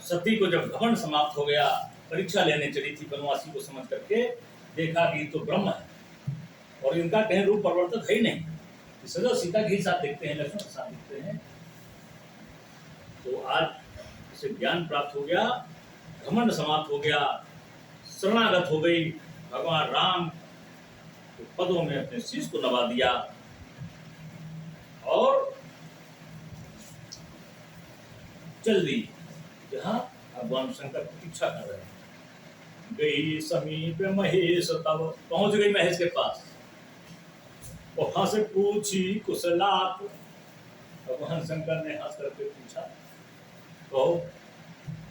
सती को जब घमंड समाप्त हो गया, परीक्षा लेने चली थी वनवासी को समझ करके, देखा कि तो ब्रह्म है और इनका कहीं रूप परिवर्तित है ही नहीं, सदा सीता के ही साथ दिखते हैं, लक्ष्मण के साथ दिखते हैं। तो आज इसे ज्ञान प्राप्त हो गया, घमंड समाप्त हो गया, शरणागत हो गई, भगवान राम के पदों में अपने शीश को नवा दिया और चल दी जहां भगवान शंकर प्रतीक्षा कर रहे हैं। गई समीप महेश, तब पहुंच गई महेश के पास, वहां से पूछी कुशलात। भगवान शंकर ने हंस करके पूछा, कहो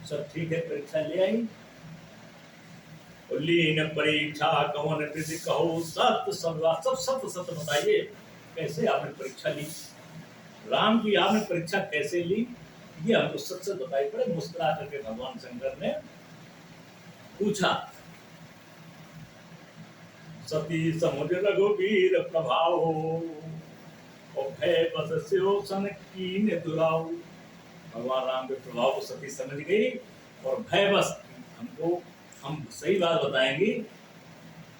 सब ठीक है, परीक्षा ले आई? लीन परीक्षा कौन विधि कहो, सत्य सब सत्य सत्य बताइए, कैसे आपने परीक्षा ली, राम की आपने परीक्षा कैसे ली, ये हमको सच सच बताइए। बड़े मुस्कुरा करके भगवान शंकर ने पूछा। सती समुद्र रघुवीर प्रभाव, और भय बस स्यो सन कीन दुराव। भगवान राम के प्रभाव को सती समझ गई और भय बस, हमको हम सही बात बताएंगे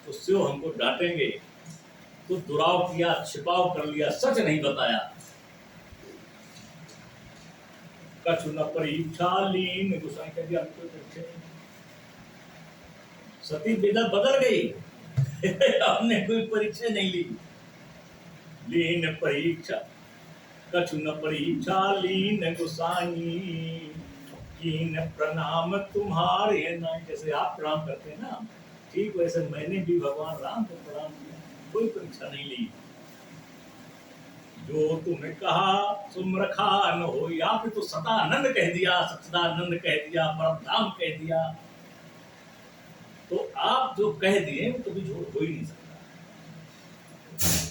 तो स्यो हमको डांटेंगे, तो दुराव किया, छिपाव कर लिया, सच नहीं बताया। कछु न परीक्षा लीन, गुस्सा कर दिया, हमको परीक्षा नहीं। सती विदत बदल गई हमने कोई परीक्षा नहीं ली। लीन परीक्षा कछु न परीक्षा लीन गोसाई, कीन प्रणाम तुम्हारे नाई। जैसे आप प्रणाम करते हैं ना, ठीक वैसे मैंने भी भगवान राम को प्रणाम किया, कोई परीक्षा नहीं ली। जो तुमने कहा तुम रखा न हो, या फिर तो सदानंद कह दिया, सच्चिदानंद कह दिया, परम धाम कह दिया, तो आप जो कह दिए वो कभी झूठ हो ही नहीं सकता।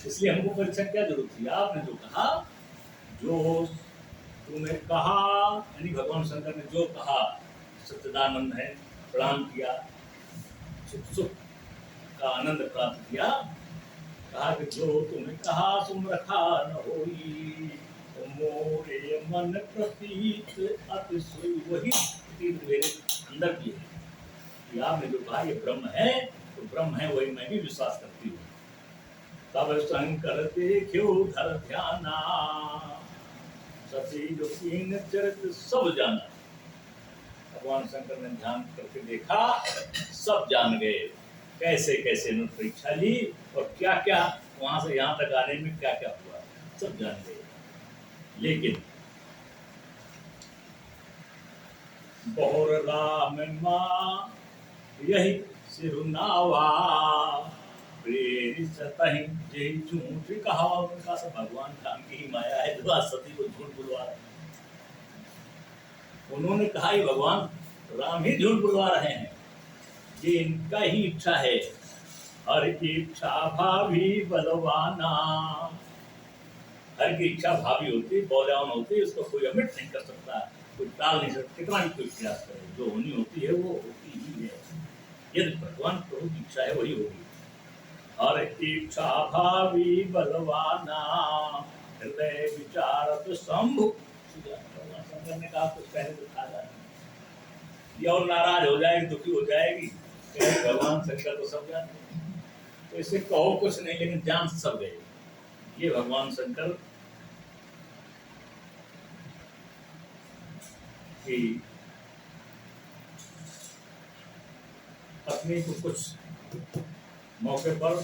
इसलिए हमको परीक्षा क्या जरूरत थी? आपने जो कहा, जो तुमने कहा, यानी भगवान शंकर ने जो कहा, सच्चिदानंद है, प्रणाम किया, सुख सुख का आनंद प्राप्त किया, कहा कि जो तुमने कहा तुम रखा न होई, तो मोरे मन प्रतीत अतिशय, वही मेरे अंदर की है कि आपने जो कहा ये ब्रह्म है, तो ब्रह्म है, वही मैं भी विश्वास करती हूँ। तब शंकर देखो धर ध्याना, सती जो कीन चरित सब जाना। भगवान शंकर ने ध्यान करके देखा, सब जान गए, कैसे कैसे उन्होंने परीक्षा ली और क्या क्या वहां से यहाँ तक आने में क्या क्या हुआ, सब जान गए। लेकिन बहुर राम माँ यही सिरुनावा, झूठ कहा। उनका सब भगवान राम की ही माया है, जो सती को झूठ बुलवा रहे। उन्होंने कहा ही भगवान राम ही झूठ बुलवा रहे हैं, ये इनका ही इच्छा है। हर की इच्छा भावी बलवाना, हर की इच्छा भावी होती, बलवान होती, उसको कोई अमिट नहीं कर सकता, कोई टाल नहीं सकता, कितना भी कोई प्रयास करे, जो होनी होती है वो होती ही है। यदि भगवान प्रभु की इच्छा है वही होगी। हर इच्छा भावी बलवाना, हृदय विचारत शंभु। शंकर ने कहा कुछ पहले तो था, ये और नाराज हो जाएगी, दुखी हो जाएगी, भगवान शंकर को सब जानते हैं, तो इसे कहो कुछ नहीं, लेकिन जान सब गए। ये भगवान शंकर की पत्नी को कुछ मौके पर